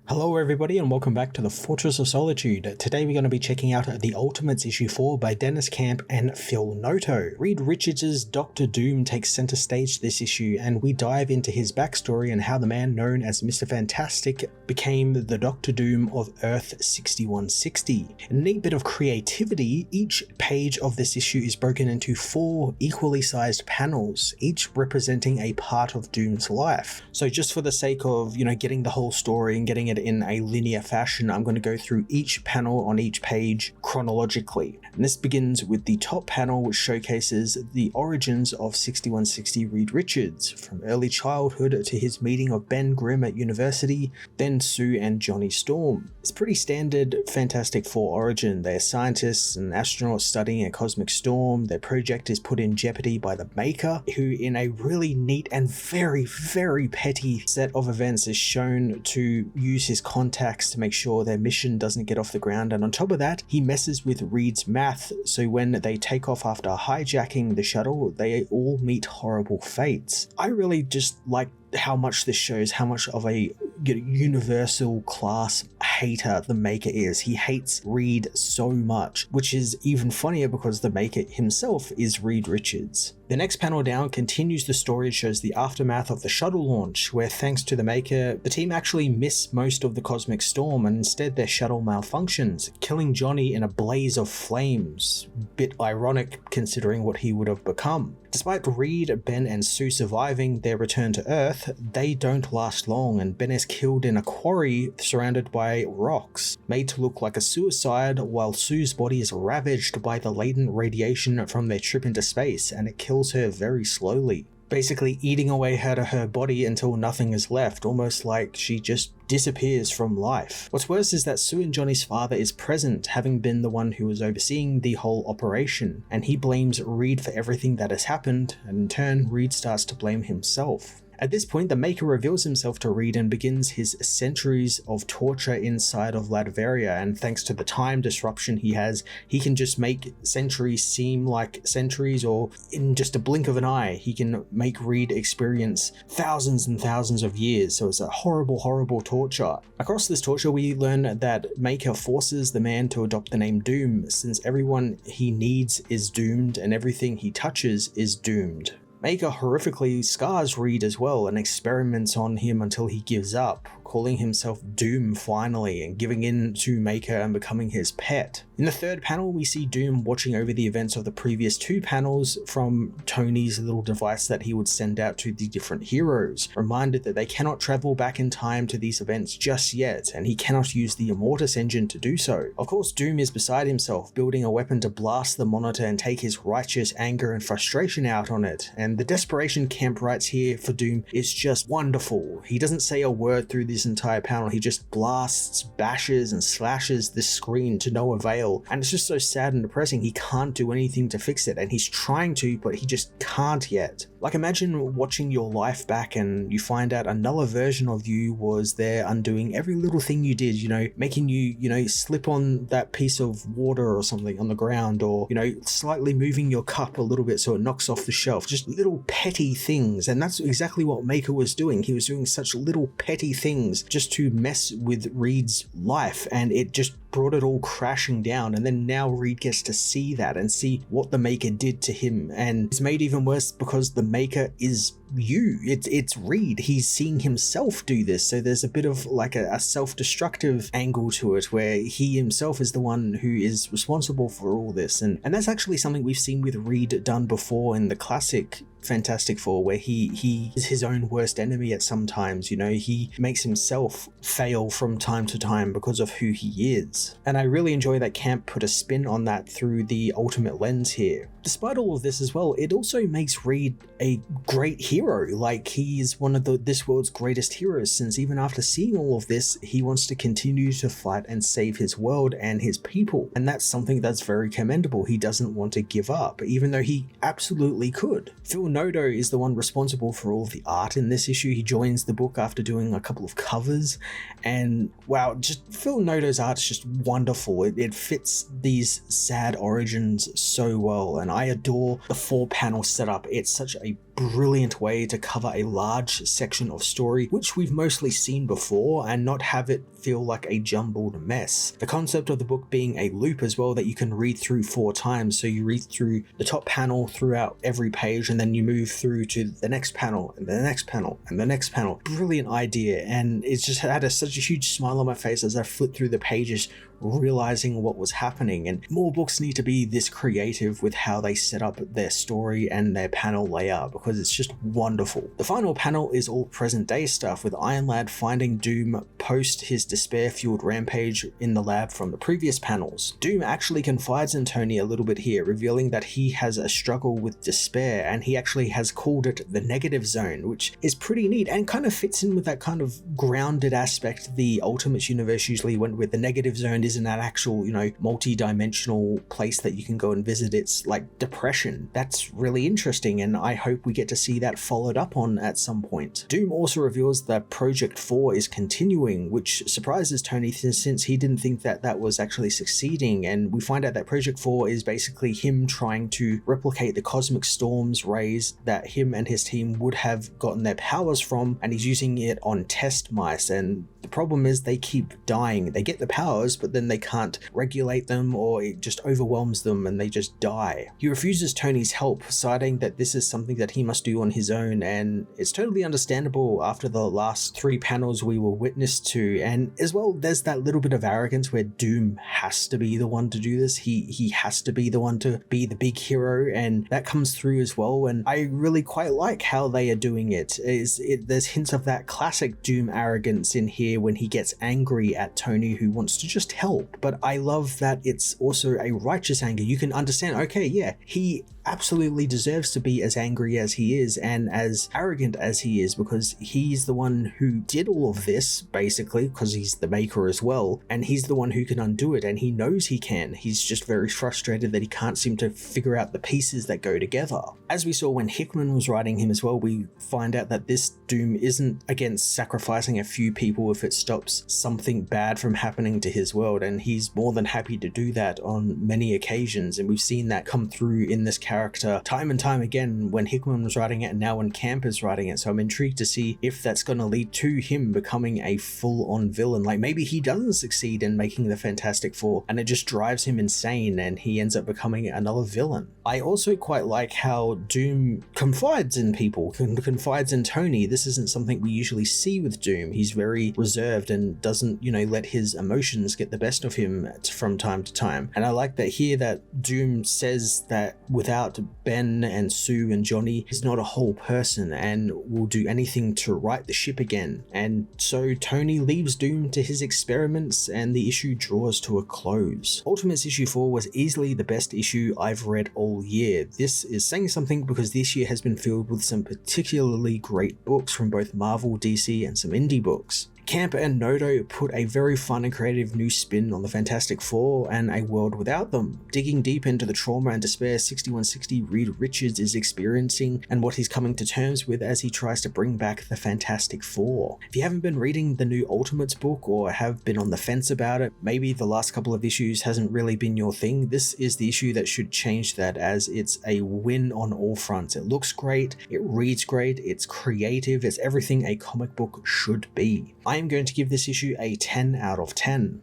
Hello everybody and welcome back to the Fortress of Solitude. Today we're going to be checking out The Ultimates issue 4 by Dennis Camp and Phil Noto. Reed Richards' Doctor Doom takes center stage this issue, and we dive into his backstory and how the man known as Mr. Fantastic became the Doctor Doom of Earth 6160. In a neat bit of creativity, each page of this issue is broken into 4 equally sized panels, each representing a part of Doom's life. So just for the sake of, getting the whole story and getting it in a linear fashion, I'm going to go through each panel on each page chronologically. And this begins with the top panel, which showcases the origins of 6160 Reed Richards, from early childhood to his meeting of Ben Grimm at university, then Sue and Johnny Storm. It's pretty standard Fantastic Four origin. They are scientists and astronauts studying a cosmic storm. Their project is put in jeopardy by the Maker, who in a really neat and very, very petty set of events is shown to use his contacts to make sure their mission doesn't get off the ground, and on top of that, he messes with Reed's math, so when they take off after hijacking the shuttle, they all meet horrible fates. I really just like how much this shows how much of a universal class hater the Maker is. He hates Reed so much, which is even funnier because the Maker himself is Reed Richards. The next panel down continues the story. It shows the aftermath of the shuttle launch, where thanks to the Maker, the team actually miss most of the cosmic storm and instead their shuttle malfunctions, killing Johnny in a blaze of flames. Bit ironic considering what he would have become. Despite Reed, Ben and Sue surviving their return to Earth, they don't last long, and Ben is killed in a quarry surrounded by rocks, made to look like a suicide, while Sue's body is ravaged by the latent radiation from their trip into space, and it kills her very slowly, basically eating away out of her body until nothing is left, almost like she just disappears from life. What's worse is that Sue and Johnny's father is present, having been the one who was overseeing the whole operation, and he blames Reed for everything that has happened, and in turn Reed starts to blame himself. At this point, the Maker reveals himself to Reed and begins his centuries of torture inside of Latveria, and thanks to the time disruption he has, he can just make centuries seem like centuries, or in just a blink of an eye, he can make Reed experience thousands and thousands of years, so it's a horrible, horrible torture. Across this torture, we learn that Maker forces the man to adopt the name Doom, since everyone he needs is doomed and everything he touches is doomed. Maker horrifically scars Reed as well and experiments on him until he gives up, calling himself Doom finally and giving in to Maker and becoming his pet. In the third panel, we see Doom watching over the events of the previous 2 panels from Tony's little device that he would send out to the different heroes, reminded that they cannot travel back in time to these events just yet, and he cannot use the Immortus engine to do so. Of course, Doom is beside himself, building a weapon to blast the monitor and take his righteous anger and frustration out on it, and the desperation Camp writes here for Doom is just wonderful. He doesn't say a word through this entire panel, he just blasts, bashes and slashes the screen to no avail, and it's just so sad and depressing. He can't do anything to fix it, and he's trying to, but he just can't yet. Like, imagine watching your life back and you find out another version of you was there undoing every little thing you did, making you, slip on that piece of water or something on the ground, or, slightly moving your cup a little bit so it knocks off the shelf, just little petty things. And that's exactly what Maker was doing. He was doing such little petty things just to mess with Reed's life, and it just brought it all crashing down. And then now Reed gets to see that and see what the Maker did to him, and it's made even worse because the Maker is it's Reed. He's seeing himself do this, so there's a bit of like a self-destructive angle to it, where he himself is the one who is responsible for all this, and that's actually something we've seen with Reed done before in the classic Fantastic Four, where he is his own worst enemy at some times. He makes himself fail from time to time because of who he is, and I really enjoy that Camp put a spin on that through the Ultimate lens here. Despite all of this as well, it also makes Reed a great hero. Like, he is one of this world's greatest heroes, since even after seeing all of this, he wants to continue to fight and save his world and his people. And that's something that's very commendable. He doesn't want to give up, even though he absolutely could. Phil Noto is the one responsible for all of the art in this issue. He joins the book after doing a couple of covers, and wow, just Phil Noto's art's just wonderful. It fits these sad origins so well, and I adore the 4-panel setup. It's such a brilliant way to cover a large section of story, which we've mostly seen before, and not have it feel like a jumbled mess. The concept of the book being a loop as well that you can read through 4 times, so you read through the top panel throughout every page, and then you move through to the next panel, and the next panel, and the next panel. Brilliant idea, and it's just had such a huge smile on my face as I flipped through the pages, realizing what was happening. And more books need to be this creative with how they set up their story and their panel layout, because it's just wonderful. The final panel is all present day stuff, with Iron Lad finding Doom post his despair-fueled rampage in the lab from the previous panels. Doom actually confides in Tony a little bit here, revealing that he has a struggle with despair, and he actually has called it the negative zone, which is pretty neat and kind of fits in with that kind of grounded aspect the Ultimates universe usually went with. The negative zone isn't an actual, multi-dimensional place that you can go and visit. It's like depression. That's really interesting, and I hope we get to see that followed up on at some point. Doom also reveals that Project 4 is continuing, which surprises Tony since he didn't think that that was actually succeeding, and we find out that Project 4 is basically him trying to replicate the cosmic storm's rays that him and his team would have gotten their powers from, and he's using it on test mice, and the problem is they keep dying. They get the powers, but then they can't regulate them, or it just overwhelms them and they just die. He refuses Tony's help, citing that this is something that he must do on his own, and it's totally understandable after the last 3 panels we were witness to. And as well, there's that little bit of arrogance where Doom has to be the one to do this. He has to be the one to be the big hero, and that comes through as well, and I really quite like how they are doing it. There's hints of that classic Doom arrogance in here when he gets angry at Tony, who wants to just help. But I love that it's also a righteous anger. You can understand, okay, yeah, he absolutely deserves to be as angry as he is and as arrogant as he is, because he's the one who did all of this, basically, because he's the maker as well, and he's the one who can undo it, and he knows he can. He's just very frustrated that he can't seem to figure out the pieces that go together. As we saw when Hickman was writing him as well, we find out that this Doom isn't against sacrificing a few people if it stops something bad from happening to his world, and he's more than happy to do that on many occasions, and we've seen that come through in this character time and time again when Hickman was writing it and now when Camp is writing it. So I'm intrigued to see if that's going to lead to him becoming a full-on villain. Like maybe he doesn't succeed in making the Fantastic Four and it just drives him insane and he ends up becoming another villain. I also quite like how Doom confides in people, confides in Tony. This isn't something we usually see with Doom. He's very reserved and doesn't, let his emotions get the best of him from time to time. And I like that here that Doom says that without Ben and Sue and Johnny, he's not a whole person and will do anything to right the ship again. And so Tony leaves Doom to his experiments and the issue draws to a close. Ultimates issue 4 was easily the best issue I've read all year. This is saying something because this year has been filled with some particularly great books from both Marvel, DC, and some indie books. Camp and Noto put a very fun and creative new spin on the Fantastic Four and a world without them, digging deep into the trauma and despair 6160 Reed Richards is experiencing and what he's coming to terms with as he tries to bring back the Fantastic Four. If you haven't been reading the new Ultimates book or have been on the fence about it, maybe the last couple of issues hasn't really been your thing, this is the issue that should change that, as it's a win on all fronts. It looks great, it reads great, it's creative, it's everything a comic book should be. I am going to give this issue a 10 out of 10.